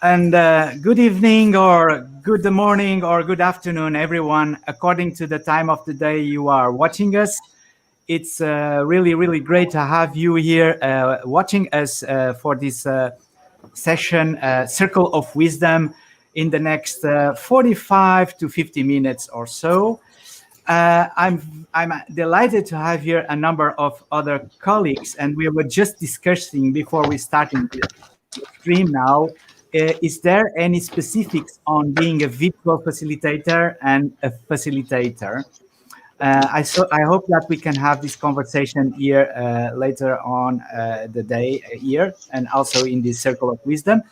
And good evening, or good morning, or good afternoon, everyone, according to the time of the day you are watching us. It's really, really great to have you here watching us for this session, Circle of Wisdom, in the next 45 to 50 minutes or so. I'm delighted to have here a number of other colleagues, and we were just discussing before we started the stream now. Is there any specifics on being a virtual facilitator and a facilitator? I hope that we can have this conversation here later on the day here, and also in this circle of wisdom.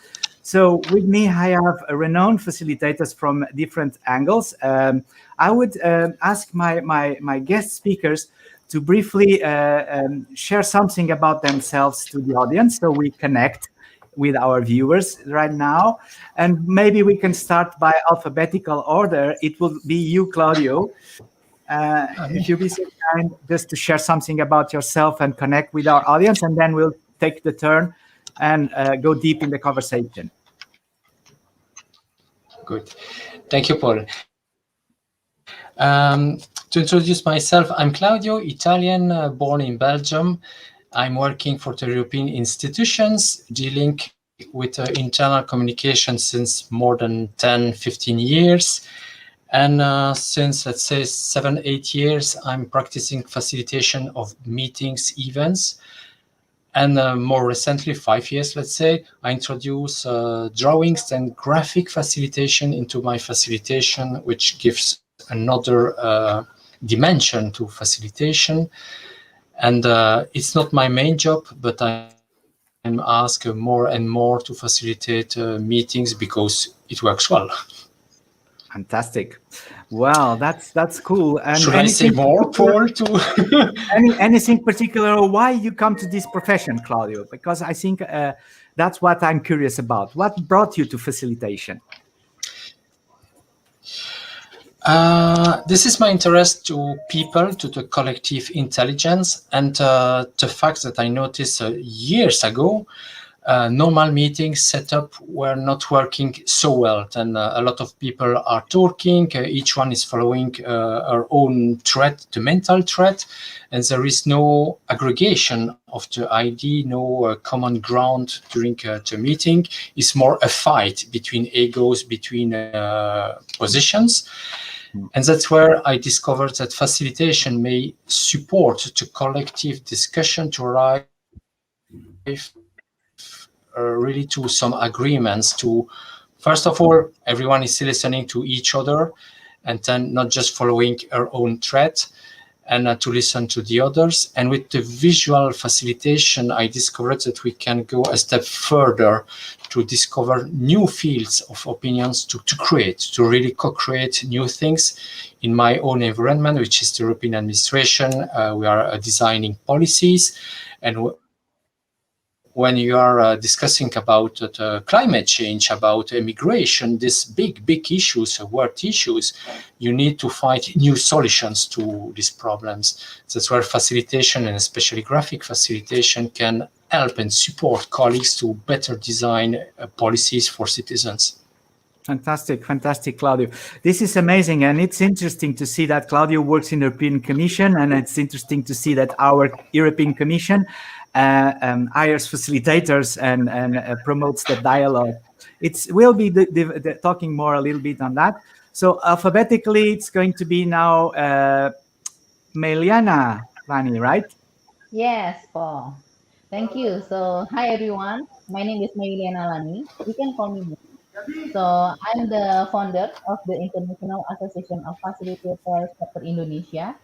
So with me, I have renowned facilitators from different angles. I would ask my guest speakers to briefly share something about themselves to the audience, so we connect with our viewers right now. And maybe we can start by alphabetical order. It will be you, Claudio. If you be so kind, just to share something about yourself and connect with our audience, and then we'll take the turn and go deep in the conversation. Good. Thank you, Paul. To introduce myself, I'm Claudio, Italian, born in Belgium. I'm working for the European institutions, dealing with internal communication since more than 10, 15 years. And since, let's say, 7, 8 years, I'm practicing facilitation of meetings, events. And more recently, 5 years, let's say, I introduce drawings and graphic facilitation into my facilitation, which gives another dimension to facilitation. And it's not my main job, but I'm asked more and more to facilitate meetings because it works well. Fantastic. Wow, that's cool. And should I say more, Paul? Anything particular why you come to this profession, Claudio? Because I think that's what I'm curious about. What brought you to facilitation? This is my interest to people, to the collective intelligence, and the fact that I noticed years ago, normal meetings set up were not working so well. And a lot of people are talking, each one is following her own thread, the mental thread, and there is no aggregation of the idea, no common ground during the meeting. It's more a fight between egos, between positions. And that's where I discovered that facilitation may support the collective discussion to arrive really to some agreements. To first of all, everyone is listening to each other, and then not just following our own thread, and to listen to the others. And with the visual facilitation, I discovered that we can go a step further to discover new fields of opinions to create, to really co-create new things. In my own environment, which is the European administration, we are designing policies. And when you are discussing about climate change, about immigration, these big issues, world issues, you need to find new solutions to these problems. That's where facilitation, and especially graphic facilitation, can help and support colleagues to better design policies for citizens. Fantastic, Claudio. This is amazing, and it's interesting to see that Claudio works in the European Commission, and it's interesting to see that our European Commission hires facilitators and promotes the dialogue. We'll be talking more a little bit on that. So alphabetically, it's going to be now Meliana Lani, right? Yes, Paul. Thank you. So hi everyone. My name is Meliana Lani. You can call me. So I'm the founder of the International Association of Facilitators Chapter Indonesia.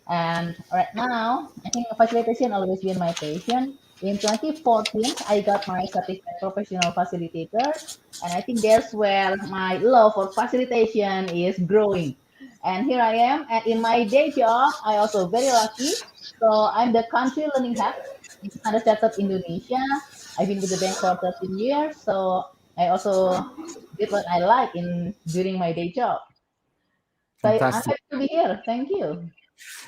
And right now, I think facilitation always been my passion. In 2014, I got my certified professional facilitator. And I think that's where my love for facilitation is growing. And here I am. And in my day job, I also very lucky. So I'm the country learning hub in Standard Chartered Indonesia. I've been with the bank for 13 years. So I also did what I like during my day job. So I'm happy to be here. Thank you.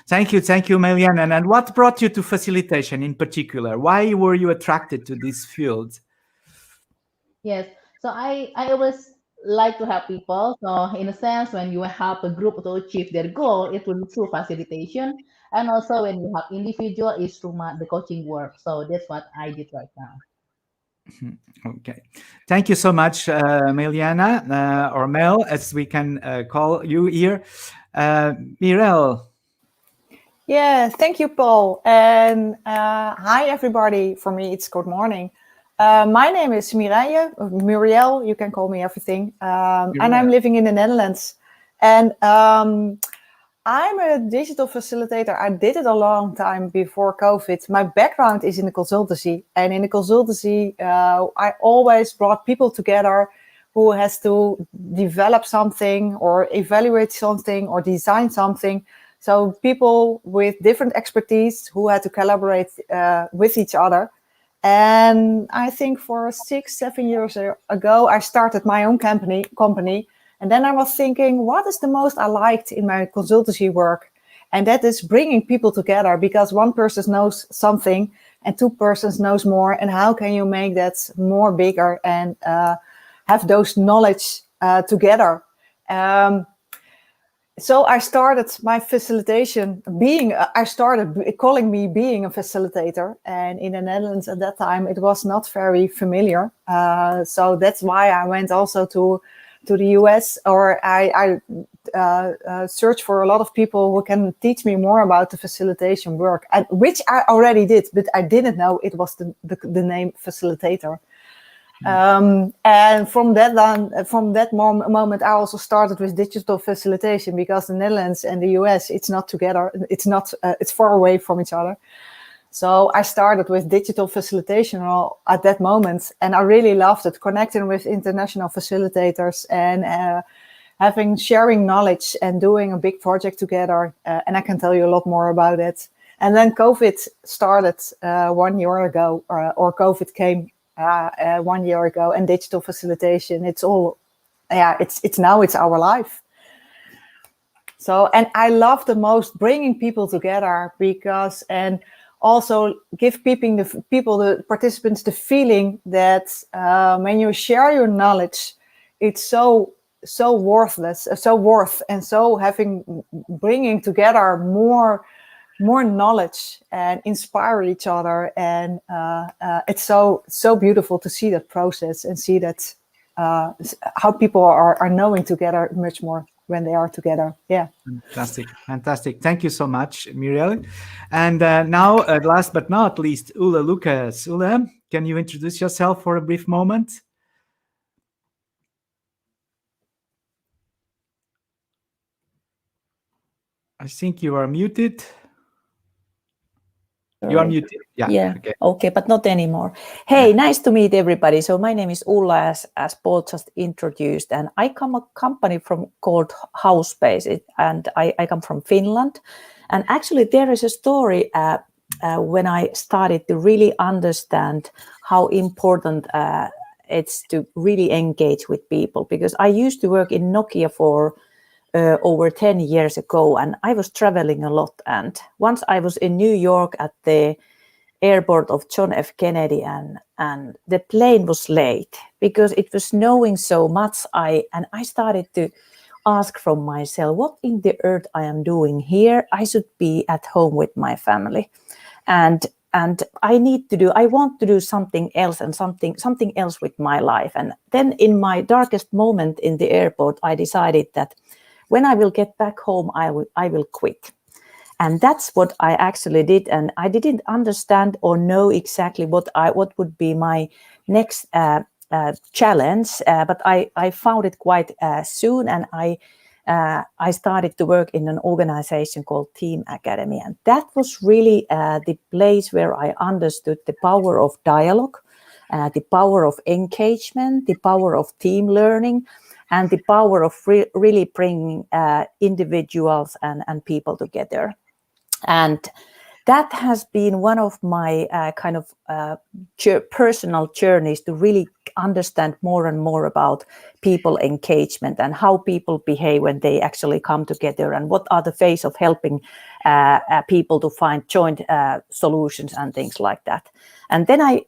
Thank you, Meliana. And what brought you to facilitation in particular? Why were you attracted to this field? Yes. So I always like to help people. So in a sense, when you help a group to achieve their goal, it will be through facilitation. And also when you help individual, it's through the coaching work. So that's what I did right now. Okay. Thank you so much, Meliana, or Mel, as we can call you here. Mirel. Yeah, thank you, Paul. And hi, everybody. For me, it's good morning. My name is Muriel. You can call me everything. And I'm living in the Netherlands. And I'm a digital facilitator. I did it a long time before COVID. My background is in the consultancy. And in the consultancy, I always brought people together who has to develop something or evaluate something or design something. So people with different expertise who had to collaborate with each other. And I think for 6-7 years ago, I started my own company. And then I was thinking, what is the most I liked in my consultancy work? And that is bringing people together, because one person knows something and two persons knows more. And how can you make that more bigger and have those knowledge together? So I started my facilitation I started calling me being a facilitator. And in the Netherlands at that time, it was not very familiar. So that's why I went also to the US, or I searched for a lot of people who can teach me more about the facilitation work, which I already did, but I didn't know it was the name facilitator. And from that moment, I also started with digital facilitation, because the Netherlands and the US, it's not together. It's far away from each other. So I started with digital facilitation at that moment, and I really loved it, connecting with international facilitators and sharing knowledge and doing a big project together. And I can tell you a lot more about it. And then COVID started 1 year ago, or COVID came 1 year ago, and digital facilitation, it's our life. So, and I love the most bringing people together, because, and also give the participants the feeling that when you share your knowledge, it's so worthless, and so bringing together more knowledge and inspire each other. And it's so beautiful to see that process and see that how people are knowing together much more when they are together. Yeah. Fantastic. Thank you so much, Muriel. And now, last but not least, Ula Lucas. Ula, can you introduce yourself for a brief moment? I think you are muted. You are muted. Yeah. Okay, but not anymore. Hey, nice to meet everybody. So my name is Ulla, as Paul just introduced, and I come a company called Housebase, and I come from Finland. And actually, there is a story when I started to really understand how important it's to really engage with people, because I used to work in Nokia for over 10 years ago, and I was traveling a lot. And once I was in New York at the airport of John F. Kennedy, and the plane was late because it was snowing so much. I started to ask from myself, what in the earth I am doing here? I should be at home with my family, and I want to do something else, and something else with my life. And then in my darkest moment in the airport, I decided that when I will get back home, I will quit. And that's what I actually did. And I didn't understand or know exactly what would be my next challenge, but I found it quite soon. And I started to work in an organization called Team Academy. And that was really the place where I understood the power of dialogue, the power of engagement, the power of team learning, and the power of really bringing individuals and people together. And that has been one of my personal journeys, to really understand more and more about people engagement and how people behave when they actually come together, and what are the ways of helping people to find joint solutions and things like that. And then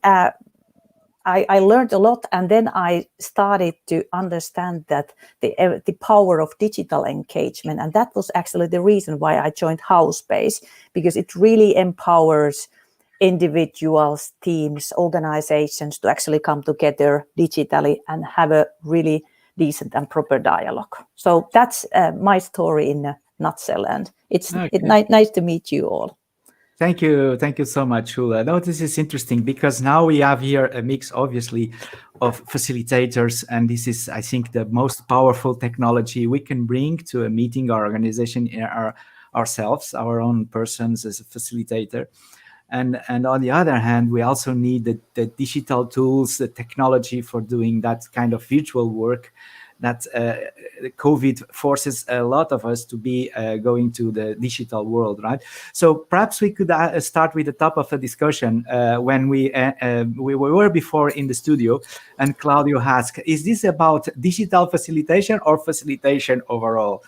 I learned a lot, and then I started to understand that the power of digital engagement, and that was actually the reason why I joined HowSpace, because it really empowers individuals, teams, organizations to actually come together digitally and have a really decent and proper dialogue. So that's my story in a nutshell, and it's nice to meet you all. Thank you so much, Hula. No, this is interesting because now we have here a mix, obviously, of facilitators, and this is, I think, the most powerful technology we can bring to a meeting or organization ourselves, our own persons as a facilitator. And on the other hand, we also need the digital tools, the technology for doing that kind of virtual work that COVID forces a lot of us to be going to the digital world, right? So perhaps we could start with the top of a discussion when we were before in the studio, and Claudio asked, is this about digital facilitation or facilitation overall?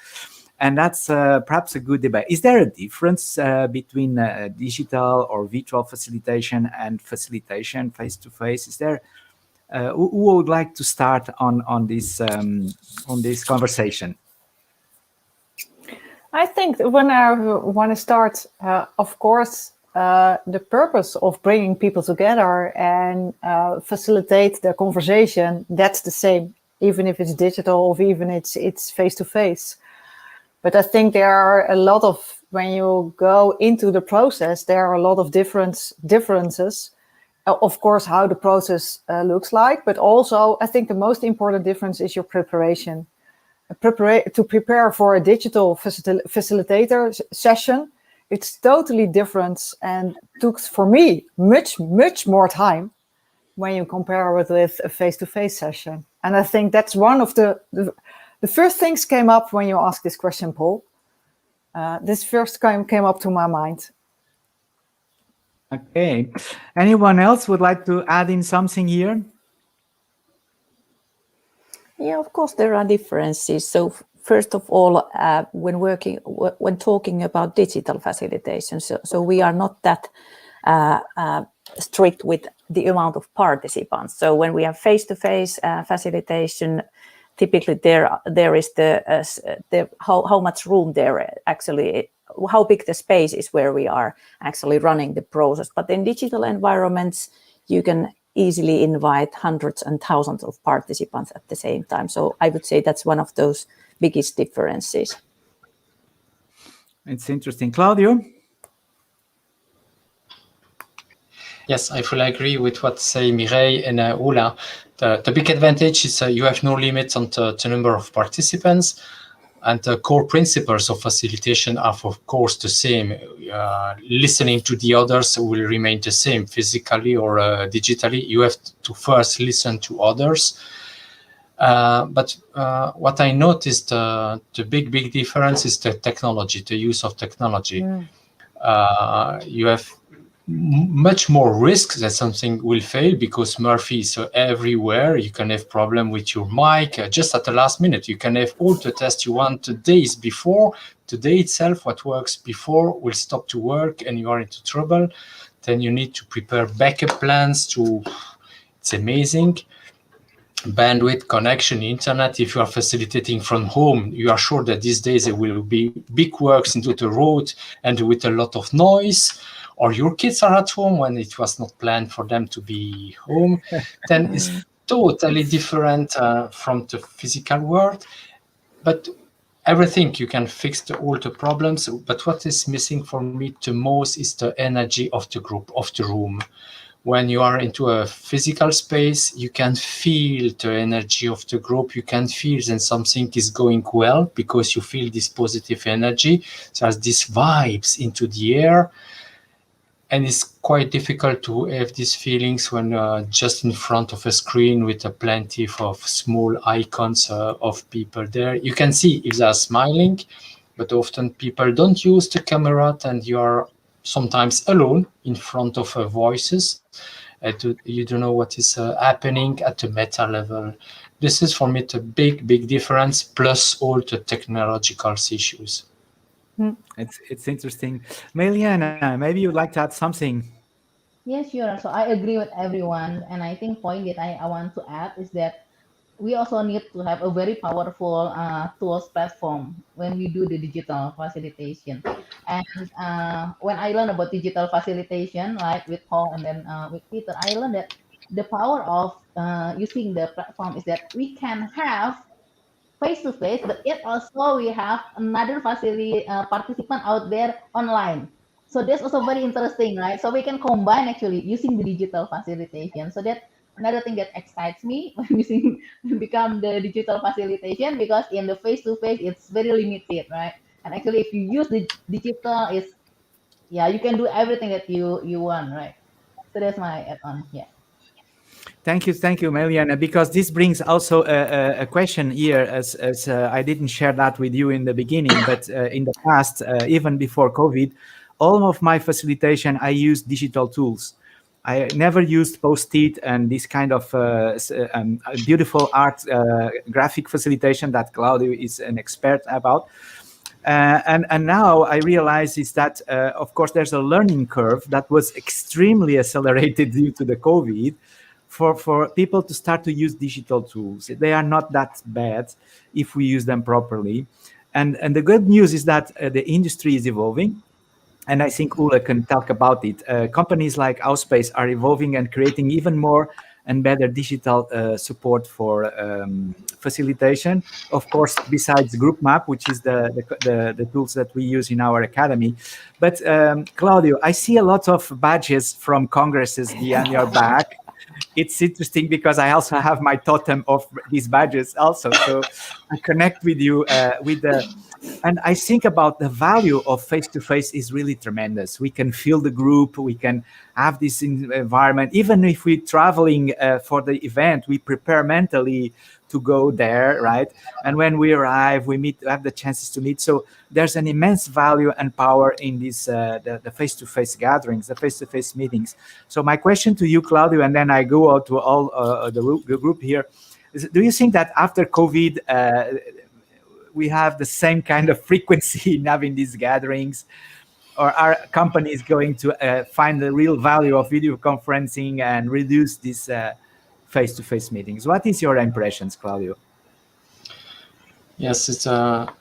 And that's perhaps a good debate. Is there a difference between digital or virtual facilitation and facilitation face-to-face? Is there? Who would like to start on this conversation? I think when I want to start, of course, the purpose of bringing people together and facilitate the conversation, that's the same, even if it's digital or even it's face-to-face. But I think there are a lot of, when you go into the process, there are a lot of differences. Of course, how the process looks like, but also I think the most important difference is your preparation. To prepare for a digital facilitator session, it's totally different and took for me much more time when you compare it with a face-to-face session. And I think that's one of the first things came up when you asked this question, Paul. This first came up to my mind. Okay. Anyone else would like to add in something here? Yeah, of course there are differences. So first of all, when talking about digital facilitation, so we are not that strict with the amount of participants. So when we have face-to-face facilitation, typically there is the how much room there actually, how big the space is where we are actually running the process. But in digital environments, you can easily invite hundreds and thousands of participants at the same time. So I would say that's one of those biggest differences. It's interesting. Claudio? Yes, I fully agree with what say Mireille and Ola. The big advantage is you have no limits on the number of participants, and the core principles of facilitation are, of course, the same. Listening to the others will remain the same physically or digitally. You have to first listen to others. But what I noticed, the big difference is the technology, the use of technology. You have much more risk that something will fail because Murphy is everywhere. You can have problem with your mic just at the last minute. You can have all the tests you want the days before. The day itself, what works before will stop to work and you are into trouble. Then you need to prepare backup plans it's amazing. Bandwidth, connection, internet. If you are facilitating from home, you are sure that these days there will be big works into the road and with a lot of noise. Or your kids are at home when it was not planned for them to be home, then it's totally different from the physical world. But everything you can fix all the problems. But what is missing for me the most is the energy of the group, of the room. When you are into a physical space, you can feel the energy of the group. You can feel that something is going well because you feel this positive energy. There's these vibes into the air. And it's quite difficult to have these feelings when just in front of a screen with plenty of small icons of people there. You can see if they're smiling, but often people don't use the camera and you are sometimes alone in front of voices. You don't know what is happening at the meta level. This is for me the big difference, plus all the technological issues. It's interesting. Meliana, maybe you'd like to add something. Yeah, sure. So I agree with everyone, and I think point that I want to add is that we also need to have a very powerful tools platform when we do the digital facilitation. And when I learned about digital facilitation, like with Paul and then with Peter, I learned that the power of using the platform is that we can have face to face, but yet also we have another facility participant out there online. So that's also very interesting, right? So we can combine actually using the digital facilitation. So that another thing that excites me when using become the digital facilitation, because in the face to face it's very limited, right? And actually, if you use the digital, is yeah, you can do everything that you want, right? So that's my add on. Yeah. Thank you, Meliana, because this brings also a question here, as I didn't share that with you in the beginning, but in the past, even before COVID, all of my facilitation, I used digital tools. I never used Post-it and this kind of beautiful art graphic facilitation that Claudio is an expert about. And now I realize is that, of course, there's a learning curve that was extremely accelerated due to the COVID for people to start to use digital tools. They are not that bad if we use them properly. And the good news is that the industry is evolving. And I think Ule can talk about it. Companies like Outspace are evolving and creating even more and better digital support for facilitation. Of course, besides Group Map, which is the tools that we use in our academy. But Claudio, I see a lot of badges from congresses behind your back. It's interesting because I also have my totem of these badges also. So I connect with you and I think about the value of face-to-face is really tremendous. We can feel the group, we can have this environment. Even if we're traveling for the event, we prepare mentally to go there, right? And when we arrive, we have the chances to meet. So there's an immense value and power in these the face-to-face gatherings, the face-to-face meetings. So my question to you, Claudio, and then I go out to all the group here, is, do you think that after COVID, we have the same kind of frequency in having these gatherings, or are companies going to find the real value of video conferencing and reduce these face-to-face meetings? What is your impressions, Claudio? Yes,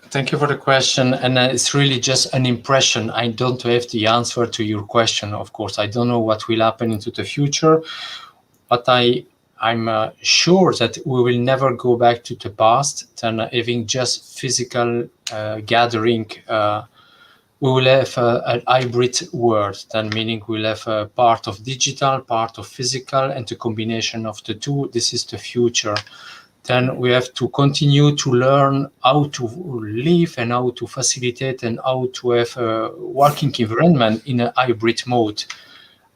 thank you for the question, and it's really just an impression. I don't have the answer to your question, of course. I don't know what will happen into the future, but I'm sure that we will never go back to the past than having just physical gathering. We will have a hybrid world, then meaning we'll have a part of digital, part of physical, and the combination of the two. This is the future. Then we have to continue to learn how to live and how to facilitate and how to have a working environment in a hybrid mode,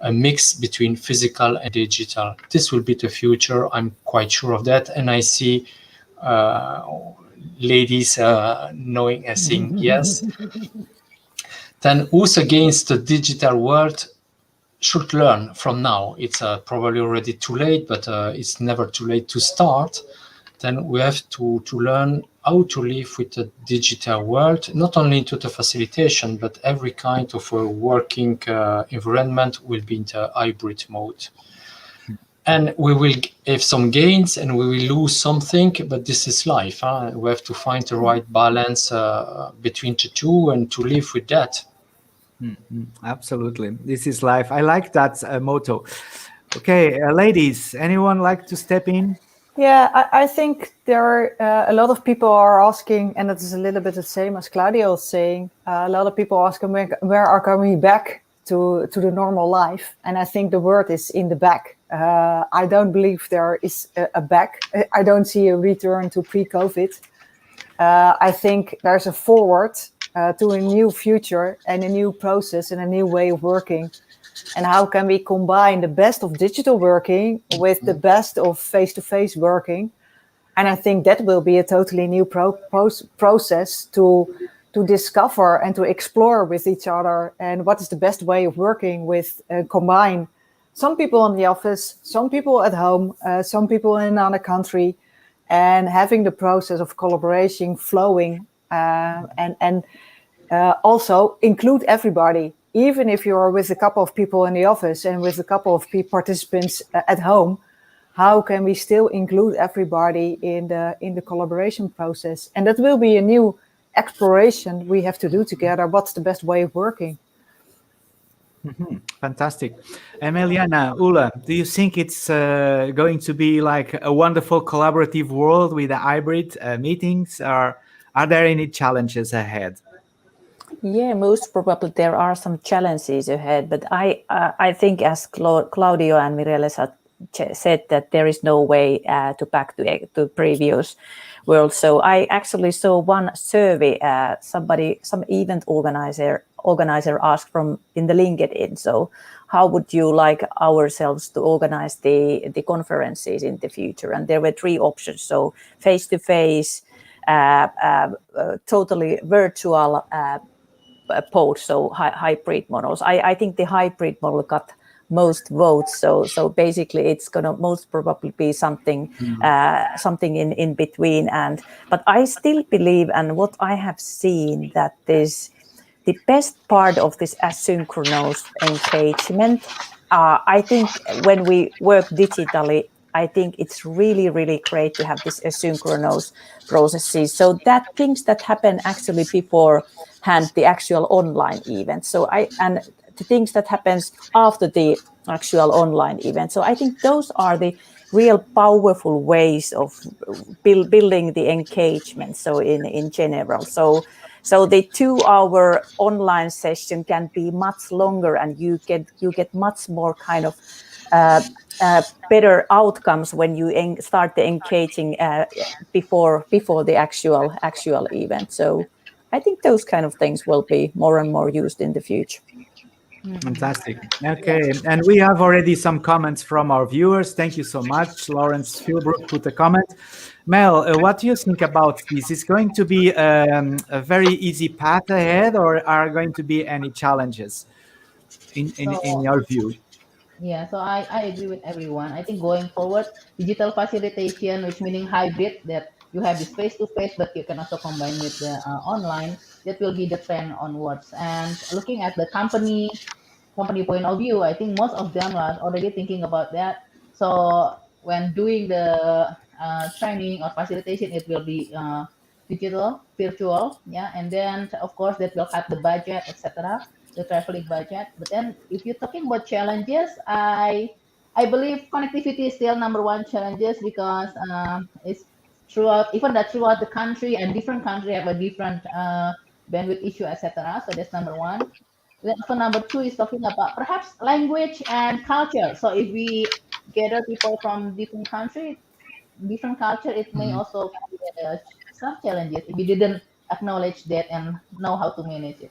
a mix between physical and digital. This will be the future. I'm quite sure of that. And I see ladies knowing and saying yes. Then who's against the digital world should learn from now. It's probably already too late, but it's never too late to start. Then we have to learn how to live with the digital world, not only into the facilitation, but every kind of a working environment will be in the hybrid mode. And we will have some gains and we will lose something, but this is life. We have to find the right balance between the two and to live with that. Absolutely. This is life. I like that motto. Okay, ladies, anyone like to step in? Yeah, I think there are a lot of people are asking, and it is a little bit the same as Claudio was saying. A lot of people asking where are coming back to the normal life, and I think the word is in the back. I don't believe there is a back. I don't see a return to pre-COVID. I think there's a forward to a new future and a new process and a new way of working. And how can we combine the best of digital working with the best of face-to-face working? And I think that will be a totally new process to discover and to explore with each other. And what is the best way of working with combine some people in the office, some people at home, some people in another country, and having the process of collaboration flowing and also include everybody. even if you are with a couple of people in the office and with a couple of participants at home, how can we still include everybody in the collaboration process? And that will be a new exploration we have to do together. What's the best way of working? Fantastic. Emiliana, Ula, do you think it's going to be like a wonderful collaborative world with the hybrid meetings, or are there any challenges ahead? Yeah, most probably there are some challenges ahead, but I think, as Claudio and Mirella said, that there is no way to back to previous world. So I actually saw one survey. Some event organizer asked in the LinkedIn. So how would you like ourselves to organize the conferences in the future? And there were 3 options. So face-to-face, totally virtual, both, so hybrid models. I think the hybrid model got most votes. So basically, it's gonna most probably be something in between. But I still believe, and what I have seen, that the best part of this asynchronous engagement. I think when we work digitally, I think it's really, really great to have this asynchronous processes. So that things that happen actually beforehand, the actual online event. And the things that happens after the actual online event. So I think those are the real powerful ways of building the engagement. So in general, so the 2-hour online session can be much longer, and you get much more kind of better outcomes when you start the engaging before the actual event. So I think those kind of things will be more and more used in the future. Fantastic. Okay, and we have already some comments from our viewers. Thank you so much. Lawrence Philbrook put a comment. Mel, what do you think about this? Is going to be a very easy path ahead, or are going to be any challenges in your view? Yeah, so I agree with everyone. I think going forward, digital facilitation, which meaning hybrid, that you have this face-to-face, but you can also combine with the online, that will be the trend onwards. And looking at the company point of view, I think most of them are already thinking about that. So when doing the training or facilitation, it will be digital, virtual, yeah, and then of course that will cut the budget, etc., the traveling budget. But then if you're talking about challenges, I believe connectivity is still number 1 challenges, because it's throughout the country, and different country have a different bandwidth issue, etc. So that's number 1. Then also number 2 is talking about perhaps language and culture. So if we gather people from different country, different culture, it may also create some challenges if we didn't acknowledge that and know how to manage it.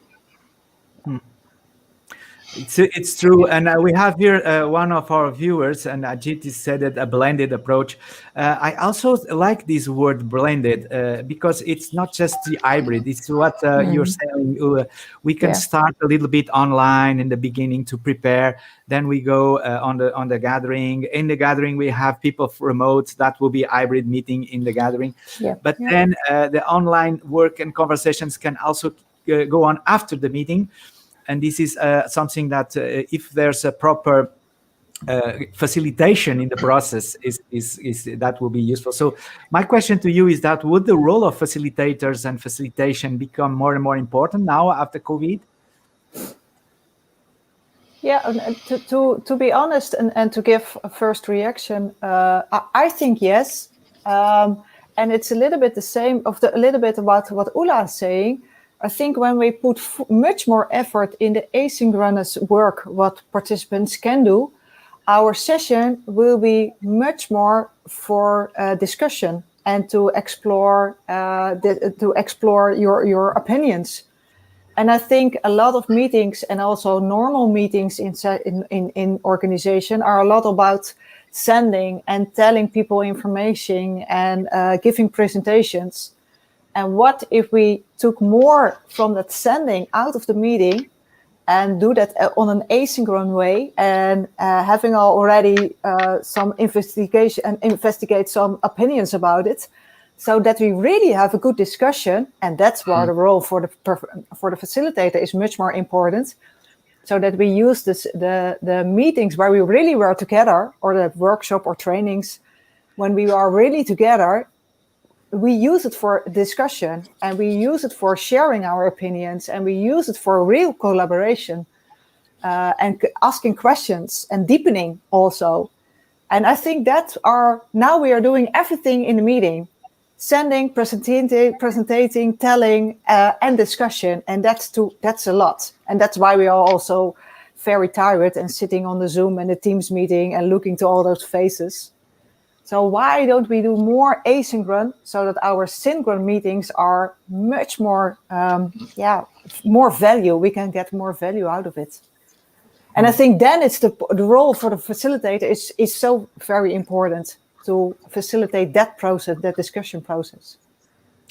It's true, and we have here one of our viewers, and Ajit said it, a blended approach. I also like this word blended because it's not just the hybrid. It's what you're saying. We can start a little bit online in the beginning to prepare. Then we go on the gathering. In the gathering, we have people remote. That will be hybrid meeting in the gathering. But then the online work and conversations can also go on after the meeting. And this is something that if there's a proper facilitation in the process, is that will be useful. So my question to you is that would the role of facilitators and facilitation become more and more important now after COVID? Yeah, to be honest and to give a first reaction, I think yes. And it's a little bit the same, a little bit about what Ula is saying. I think when we put much more effort in the asynchronous work, what participants can do, our session will be much more for discussion and to explore your opinions. And I think a lot of meetings and also normal meetings in organization are a lot about sending and telling people information and giving presentations. And what if we took more from that sending out of the meeting and do that on an asynchronous way, and having already some investigation and investigate some opinions about it, so that we really have a good discussion. And that's where the role for the facilitator is much more important. so that we use the meetings where we really were together, or the workshop or trainings when we are really together. We use it for discussion, and we use it for sharing our opinions, and we use it for real collaboration, and asking questions and deepening also. And I think now we are doing everything in the meeting: sending, presenting, telling, and discussion. And that's a lot. And that's why we are also very tired and sitting on the Zoom and the Teams meeting and looking to all those faces. So why don't we do more asynchronous, so that our synchronous meetings are much more, more value. We can get more value out of it. And I think then it's the role for the facilitator is so very important to facilitate that process, that discussion process.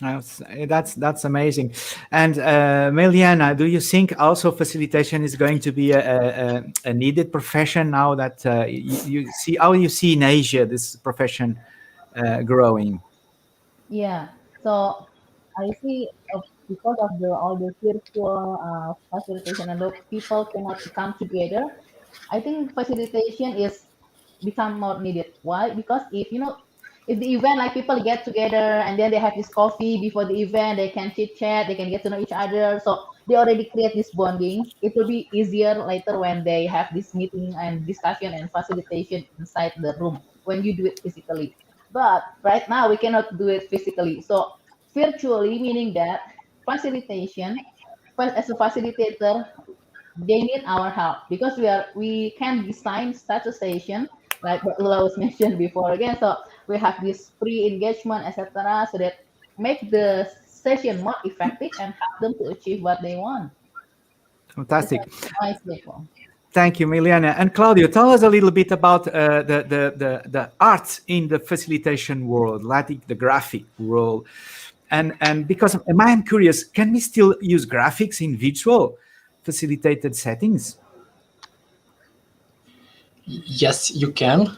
That's amazing. And Meliana, do you think also facilitation is going to be a needed profession now that you see, how you see in Asia this profession growing? Yeah, so I see because of all the virtual facilitation and people cannot come together, I think facilitation is become more needed. Why? Because if the event, like, people get together and then they have this coffee before the event, they can chit chat, they can get to know each other, so they already create this bonding. It will be easier later when they have this meeting and discussion and facilitation inside the room when you do it physically. But right now we cannot do it physically, so virtually, meaning that facilitation, as a facilitator, they need our help, because we can design such a session like what Ula was mentioned before again. So we have this pre-engagement, etc., so that make the session more effective and help them to achieve what they want. Fantastic. Nicely. Thank you, Miliana. And Claudio, tell us a little bit about the art in the facilitation world, like the graphic world. And because I'm curious, can we still use graphics in virtual facilitated settings? Yes, you can.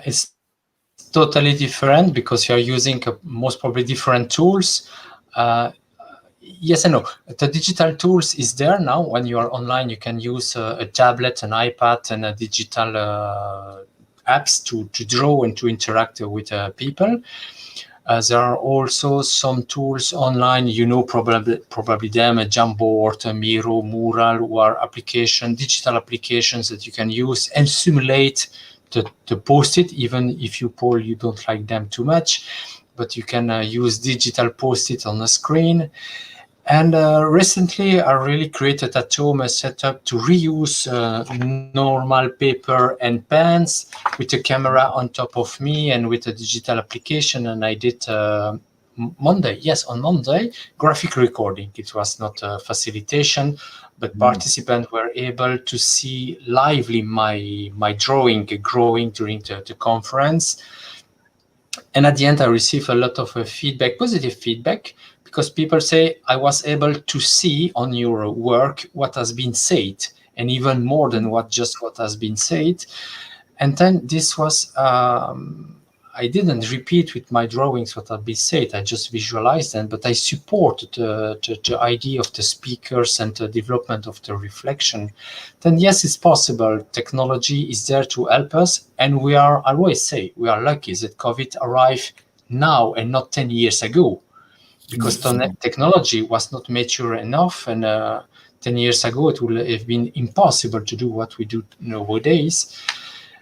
It's totally different because you're using most probably different tools. Yes and no. The digital tools is there now. When you are online, you can use a tablet, an iPad, and a digital apps to draw and to interact with people. There are also some tools online, probably them, a Jamboard, a Miro, Mural, who are digital applications that you can use and simulate the post-it, even if you don't like them too much, but you can use digital post-it on the screen. And recently, I really created at home a setup to reuse normal paper and pens with a camera on top of me and with a digital application. And I did on Monday, graphic recording. It was not a facilitation, but participants were able to see lively my drawing growing during the conference. And at the end, I received a lot of feedback, positive feedback, because people say, I was able to see on your work what has been said, and even more than what has been said. And then this was, I didn't repeat with my drawings what had been said, I just visualized them, but I supported the idea of the speakers and the development of the reflection. Then yes, it's possible. Technology is there to help us. And I always say, we are lucky that COVID arrived now and not 10 years ago. Because technology was not mature enough, and 10 years ago it would have been impossible to do what we do nowadays.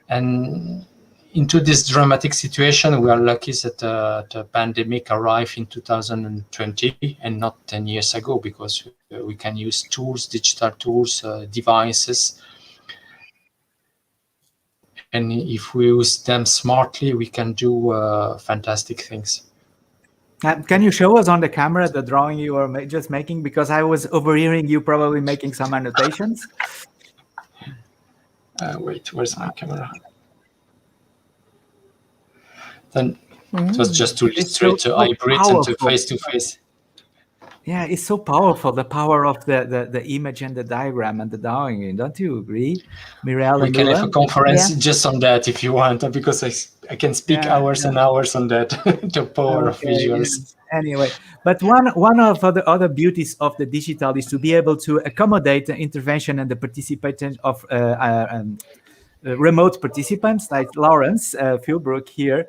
And into this dramatic situation, we are lucky that the pandemic arrived in 2020 and not 10 years ago, because we can use tools, digital tools, devices. And if we use them smartly, we can do fantastic things. Can you show us on the camera the drawing you were just making? Because I was overhearing you probably making some annotations. Wait, where's my camera? Then it was just to illustrate the hybrid and the face-to-face. Yeah, it's so powerful, the power of the image and the diagram and the drawing. Don't you agree, Muriel? We can have a conference just on that if you want, because I can speak hours and hours on that, the power of visuals. Anyway, but one of the other beauties of the digital is to be able to accommodate the intervention and the participation of remote participants like Lawrence Philbrook here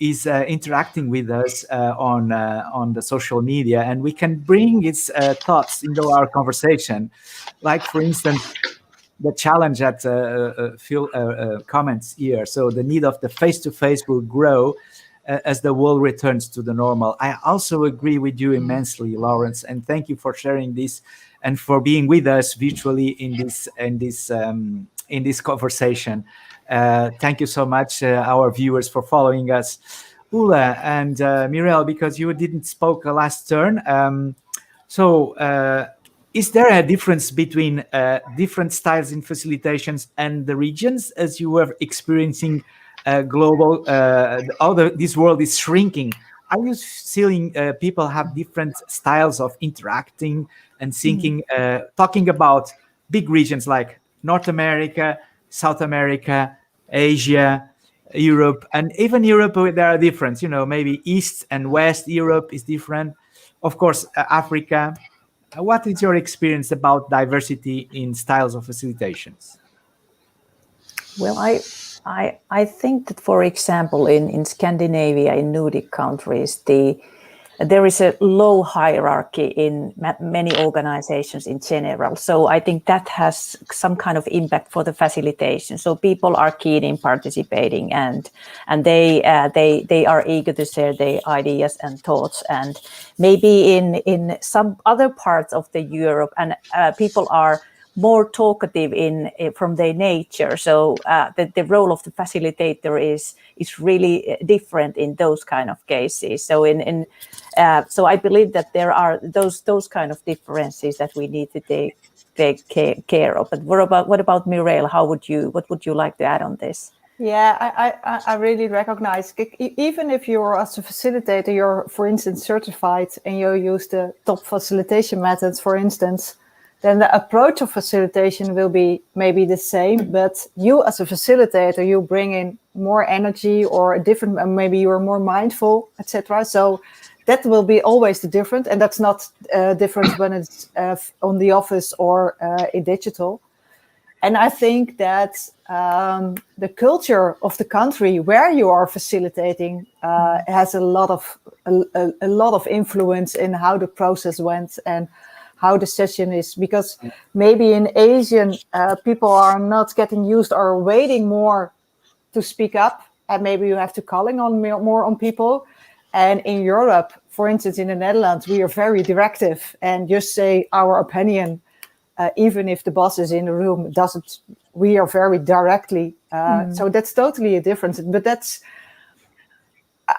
is interacting with us on the social media, and we can bring his thoughts into our conversation. Like, for instance, the challenge that Phil comments here. So the need of the face-to-face will grow as the world returns to the normal. I also agree with you immensely, Lawrence, and thank you for sharing this and for being with us virtually in this conversation. Thank you so much, our viewers, for following us. Ula and Mirel, because you didn't spoke last turn. Is there a difference between different styles in facilitations and the regions as you were experiencing global, this world is shrinking? Are you seeing people have different styles of interacting and thinking, talking about big regions like North America, South America, Asia, Europe, and even Europe, there are different, maybe East and West Europe is different. Of course, Africa. What is your experience about diversity in styles of facilitations? Well, I think that, for example, in Scandinavia, in Nordic countries, there is a low hierarchy in many organizations in general. So I think that has some kind of impact for the facilitation. So people are keen in participating, and they are eager to share their ideas and thoughts. And maybe in some other parts of the Europe, and people are more talkative from their nature. So the role of the facilitator is really different in those kind of cases. So so I believe that there are those kind of differences that we need to take care of. But what about Mirel? What would you like to add on this? Yeah, I really recognize, even if you're as a facilitator, you're, for instance, certified and you use the top facilitation methods, for instance, then the approach of facilitation will be maybe the same, but you as a facilitator, you bring in more energy or a different, maybe you are more mindful, etc. So that will be always the different, and that's not different when it's on the office or in digital. And I think that the culture of the country where you are facilitating has a lot of influence in how the process went and how the session is, because maybe in Asian people are not getting used or waiting more to speak up, and maybe you have to calling on more on people. And in Europe, for instance, in the Netherlands, we are very directive and just say our opinion, even if the boss is in the room. We are very directly. So that's totally a difference. But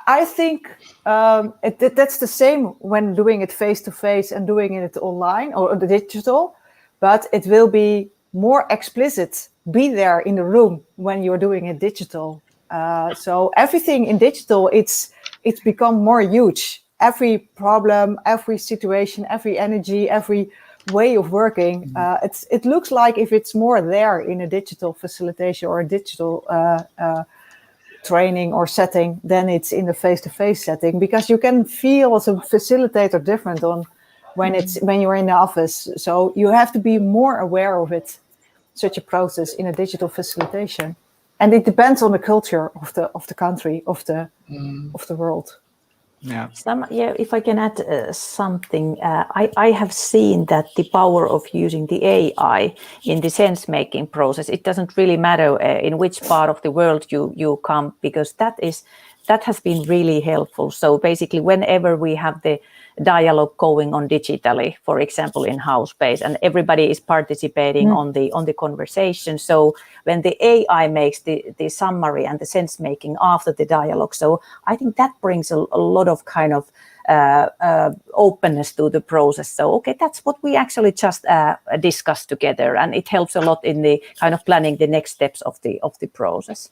I think that's the same when doing it face-to-face and doing it online or the digital, but it will be more explicit. Be there in the room when you're doing it digital. So everything in digital, it's become more huge. Every problem, every situation, every energy, every way of working, it looks like if it's more there in a digital facilitation or a digital training or setting, then it's in the face-to-face setting, because you can feel as a facilitator different on when you're in the office. So you have to be more aware of it, such a process in a digital facilitation, and it depends on the culture of the country, of the world. Yeah. If I can add something, I have seen that the power of using the AI in the sense-making process, it doesn't really matter in which part of the world you come, because that has been really helpful. So basically, whenever we have the dialogue going on digitally, for example, in Housebase, and everybody is participating on the conversation. So when the AI makes the summary and the sense making after the dialogue, so I think that brings a lot of kind of openness to the process. So okay, that's what we actually just discussed together, and it helps a lot in the kind of planning the next steps of the process.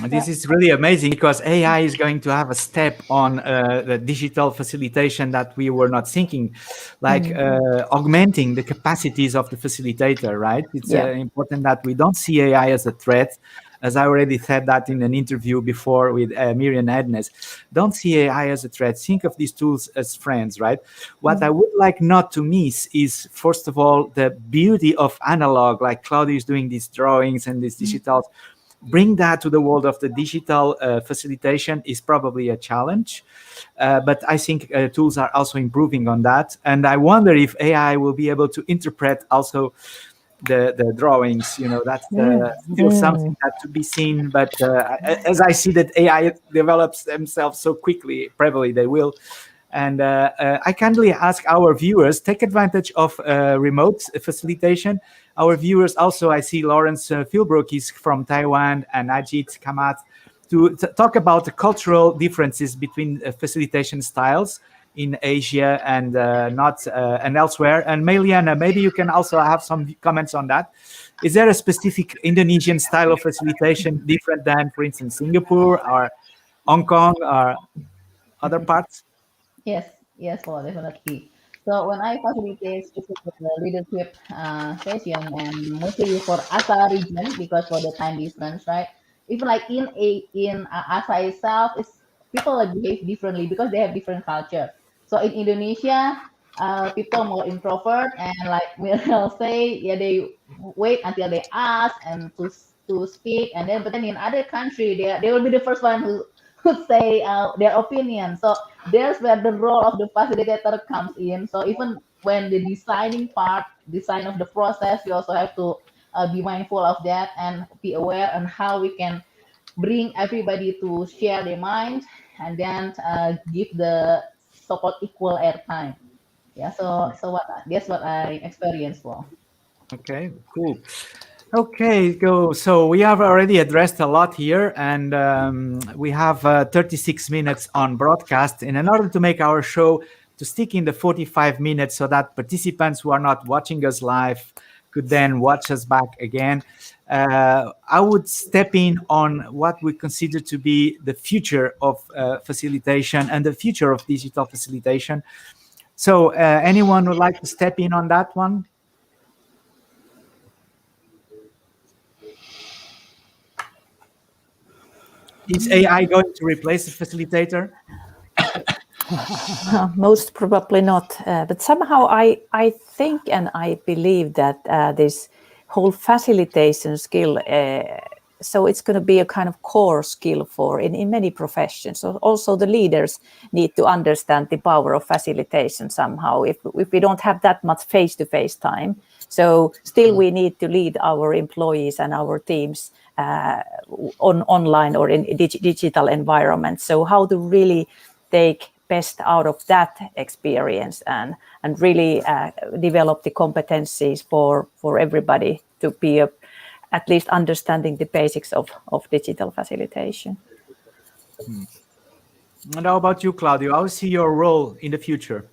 This is really amazing, because AI is going to have a step on the digital facilitation that we were not thinking, like augmenting the capacities of the facilitator, right? It's important that we don't see AI as a threat, as I already said that in an interview before with Miriam Ednes. Don't see AI as a threat. Think of these tools as friends, right? What I would like not to miss is, first of all, the beauty of analog, like Claudio is doing these drawings and these digitals. Bring that to the world of the digital facilitation is probably a challenge. But I think tools are also improving on that. And I wonder if AI will be able to interpret also the drawings. That's still something that to be seen. But as I see that AI develops themselves so quickly, probably they will. And I kindly ask our viewers, take advantage of remote facilitation. Our viewers also, I see Lawrence Philbrook is from Taiwan and Ajit Kamat, to talk about the cultural differences between facilitation styles in Asia and not and elsewhere. And Meliana, maybe you can also have some comments on that. Is there a specific Indonesian style of facilitation different than, for instance, Singapore or Hong Kong or other parts? Yes, Paul, definitely. So when I facilitate specific leadership session, and mostly for ASA region, because for the time difference, right? Even like in ASA itself, people behave differently because they have different culture. So in Indonesia, people more introvert, and like Muriel say, yeah, they wait until they ask and to speak, and then but then in other country, they will be the first one who say their opinion. So there's where the role of the facilitator comes in. So even when the design of the process, we also have to be mindful of that and be aware on how we can bring everybody to share their mind and then give the so-called equal airtime. Yeah. So that's what I experienced for. Okay, cool. Okay, so we have already addressed a lot here, and we have 36 minutes on broadcast. And in order to make our show to stick in the 45 minutes so that participants who are not watching us live could then watch us back again, I would step in on what we consider to be the future of facilitation and the future of digital facilitation. So anyone would like to step in on that one? Is AI going to replace the facilitator? Most probably not. But somehow I think and I believe that this whole facilitation skill, so it's going to be a kind of core skill for in many professions. So also the leaders need to understand the power of facilitation somehow. If we don't have that much face-to-face time, so still we need to lead our employees and our teams online or in digital environment. So how to really take best out of that experience and really develop the competencies for everybody to be at least understanding the basics of digital facilitation. And how about you, Claudio? How see your role in the future?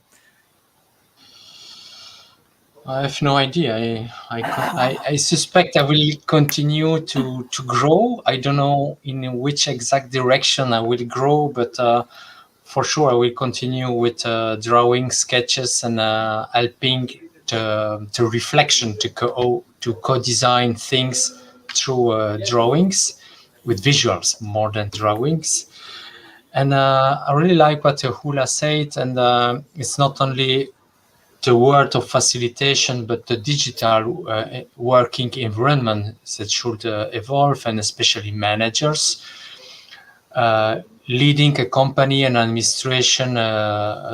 I have no idea. I suspect I will continue to grow. I don't know in which exact direction I will grow, but for sure I will continue with drawing, sketches, and helping to reflection, to co-design things through drawings with visuals more than drawings. And I really like what Hula said, and it's not only the world of facilitation, but the digital working environment that should evolve, and especially managers. Leading a company and administration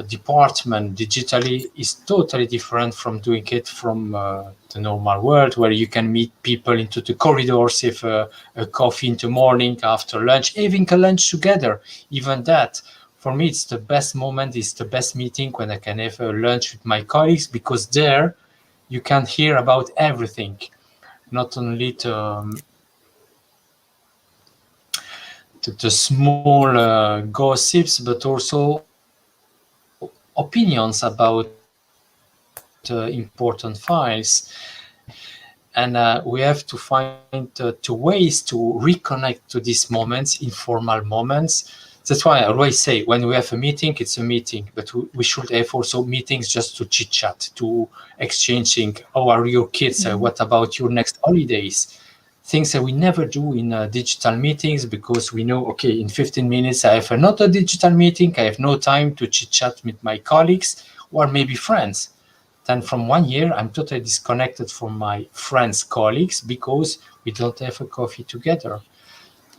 department digitally is totally different from doing it from the normal world, where you can meet people into the corridors, have a coffee in the morning, after lunch, having a lunch together. Even that, for me, it's the best moment, it's the best meeting when I can have a lunch with my colleagues, because there you can hear about everything, not only the small gossips, but also opinions about important files. And we have to find two ways to reconnect to these moments, informal moments. That's why I always say, when we have a meeting, it's a meeting, but we should have also meetings just to chit chat, to exchanging, how are your kids? What about your next holidays? things that we never do in digital meetings, because we know, okay, in 15 minutes I have another digital meeting, I have no time to chit chat with my colleagues or maybe friends. Then from 1 year, I'm totally disconnected from my friends, colleagues, because we don't have a coffee together.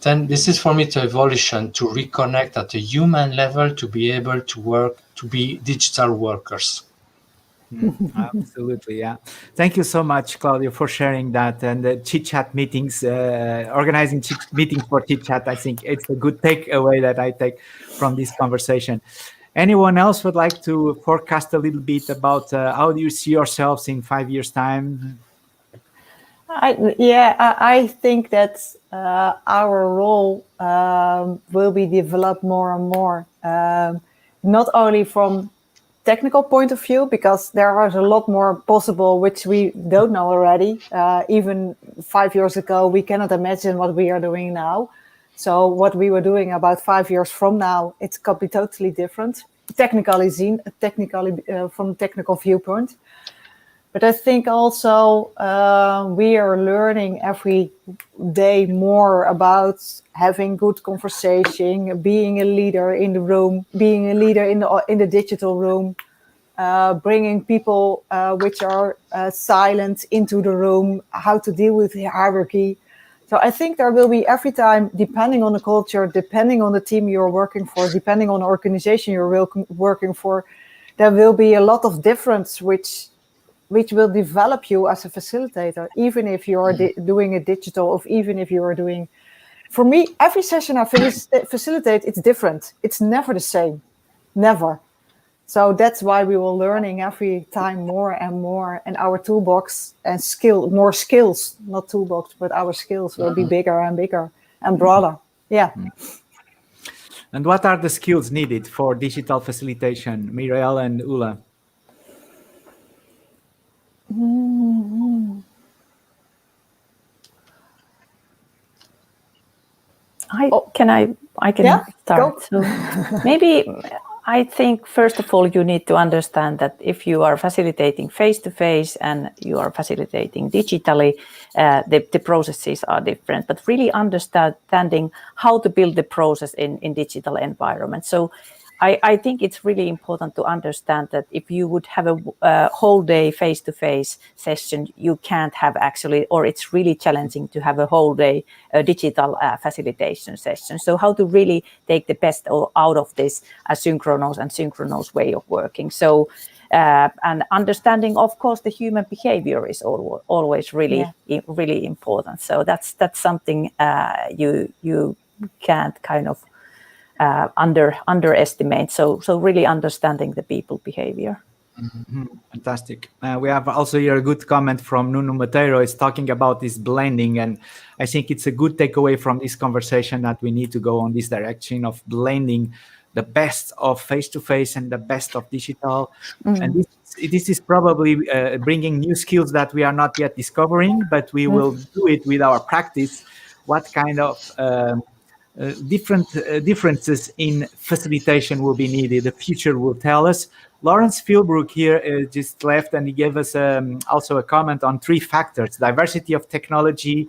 Then this is for me the evolution to reconnect at a human level, to be able to work, to be digital workers. Absolutely, yeah. Thank you so much, Claudio, for sharing that. And the chit chat meetings, organizing meetings for chit chat, I think it's a good takeaway that I take from this conversation. Anyone else would like to forecast a little bit about how do you see yourselves in 5 years' time? I think that our role will be developed more and more, not only from technical point of view, because there is a lot more possible which we don't know already. Even 5 years ago, we cannot imagine what we are doing now. So what we were doing about 5 years from now, it could be totally different, technically from technical viewpoint. But I think also we are learning every day more about having good conversation, being a leader in the room, being a leader in the digital room, bringing people which are silent into the room, how to deal with the hierarchy. So I think there will be every time, depending on the culture, depending on the team you're working for, depending on the organization you're working for, there will be a lot of difference which will develop you as a facilitator, even if you are doing a digital, or even if you are doing... For me, every session I facilitate, it's different. It's never the same, never. So that's why we will learning every time more and more, and our toolbox and more skills, not toolbox, but our skills will be bigger and bigger and broader. Yeah. And what are the skills needed for digital facilitation, Miriel and Ula? I can start. So maybe I think, first of all, you need to understand that if you are facilitating face-to-face and you are facilitating digitally, the processes are different, but really understanding how to build the process in digital environment. So I think it's really important to understand that if you would have a whole day face-to-face session, you can't have actually, or it's really challenging to have a whole day digital facilitation session. So how to really take the best out of this synchronous way of working. So and understanding, of course, the human behavior is always really important. So that's something you can't kind of underestimate. So really understanding the people behavior. Fantastic. We have also here a good comment from Nuno Monteiro. Is talking about this blending, and I think it's a good takeaway from this conversation that we need to go on this direction of blending the best of face-to-face and the best of digital. And this is probably bringing new skills that we are not yet discovering, but we will do it with our practice. What kind of differences in facilitation will be needed? The future will tell us. Lawrence Philbrook here just left, and he gave us also a comment on 3 factors: diversity of technology,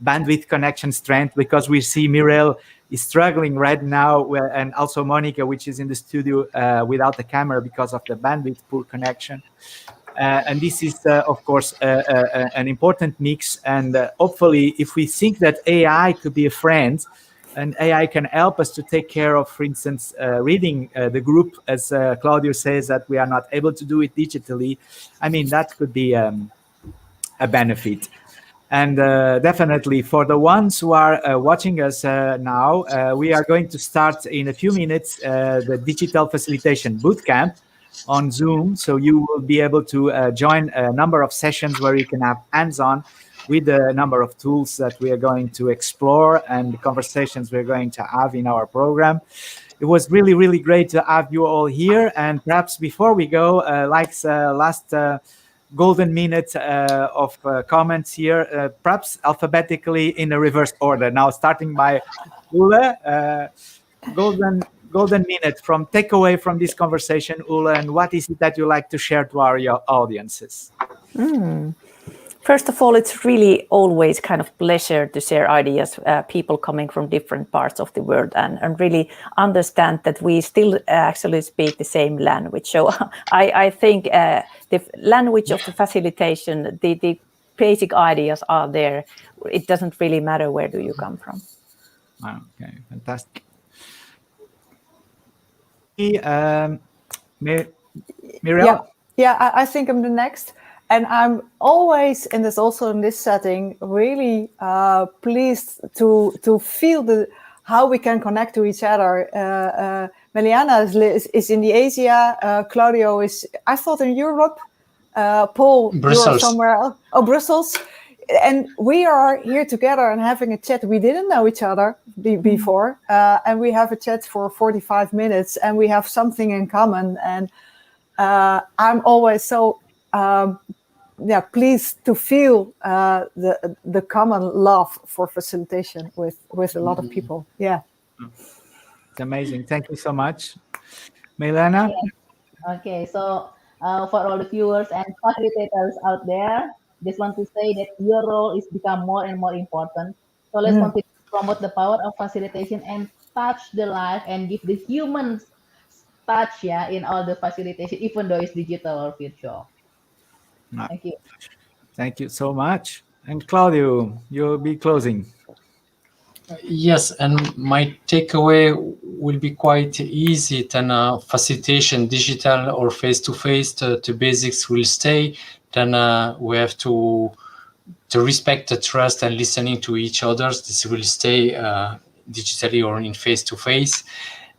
bandwidth, connection strength, because we see Miriel is struggling right now, and also Monica, which is in the studio without the camera because of the bandwidth poor connection. And this is, of course, an important mix. And hopefully, if we think that AI could be a friend, and AI can help us to take care of, for instance, reading the group, as Claudio says that we are not able to do it digitally. I mean, that could be a benefit. And definitely for the ones who are watching us now, we are going to start in a few minutes the Digital Facilitation Bootcamp on Zoom. So you will be able to join a number of sessions where you can have hands-on with a number of tools that we are going to explore and the conversations we're going to have in our program. It was really, really great to have you all here. And perhaps before we go, last golden minute of comments here, perhaps alphabetically in a reverse order. Now, starting by Ula, golden minute from takeaway from this conversation, Ula, and what is it that you like to share to our audiences? First of all, it's really always kind of pleasure to share ideas, people coming from different parts of the world, and really understand that we still actually speak the same language. So I think the language of the facilitation, the basic ideas are there. It doesn't really matter where do you come from. Okay, fantastic. Muriel? Yeah, I think I'm the next. And I'm always, and this also in this setting, really pleased to feel how we can connect to each other. Meliana is in the Asia. Claudio is, I thought, in Europe. Paul, Brussels. You're somewhere else. Oh, Brussels. And we are here together and having a chat. We didn't know each other before. And we have a chat for 45 minutes and we have something in common. And I'm always so pleased to feel the common love for facilitation with a lot of people. Yeah, it's amazing. Thank you so much, Melana. Yeah. Okay, so for all the viewers and facilitators out there, just want to say that your role is become more and more important. So let's continue to promote the power of facilitation and touch the life and give the humans touch in all the facilitation, even though it's digital or virtual. Thank you. Thank you so much. And Claudio, you'll be closing. Yes, and my takeaway will be quite easy. Then facilitation, digital or face-to-face, the basics will stay. Then we have to respect the trust and listening to each other. This will stay digitally or in face-to-face.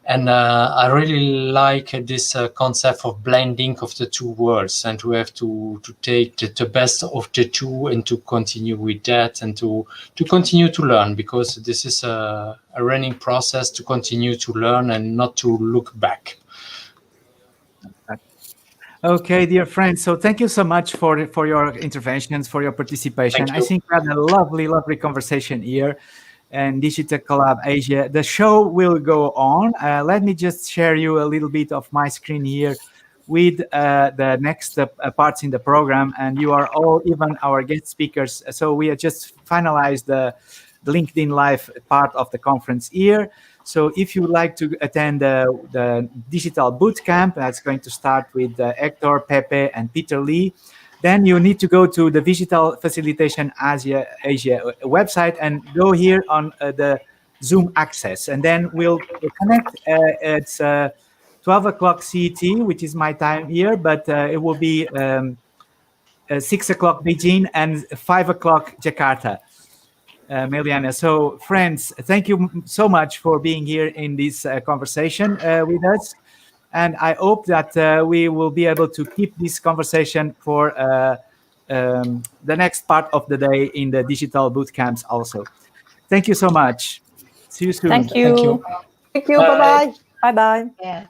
And I really like this concept of blending of the two worlds, and we have to take the best of the two and to continue with that and to continue to learn, because this is a running process to continue to learn and not to look back. Okay, dear friends. So thank you so much for your interventions, for your participation. I think we had a lovely conversation here. And Digital Collab Asia. The show will go on. Let me just share you a little bit of my screen here with the next parts in the program. And you are all, even our guest speakers. So we have just finalized the LinkedIn Live part of the conference here. So if you would like to attend the digital bootcamp, that's going to start with Hector, Pepe, and Peter Lee. Then you need to go to the Digital Facilitation Asia website and go here on the Zoom access. And then we'll connect. It's 12 o'clock CET, which is my time here, but it will be 6 o'clock Beijing and 5 o'clock Jakarta, Meliana. So friends, thank you so much for being here in this conversation with us. And I hope that we will be able to keep this conversation for the next part of the day in the digital bootcamps also. Thank you so much. See you soon. Thank you. Thank you. Bye-bye. Bye-bye. Yeah.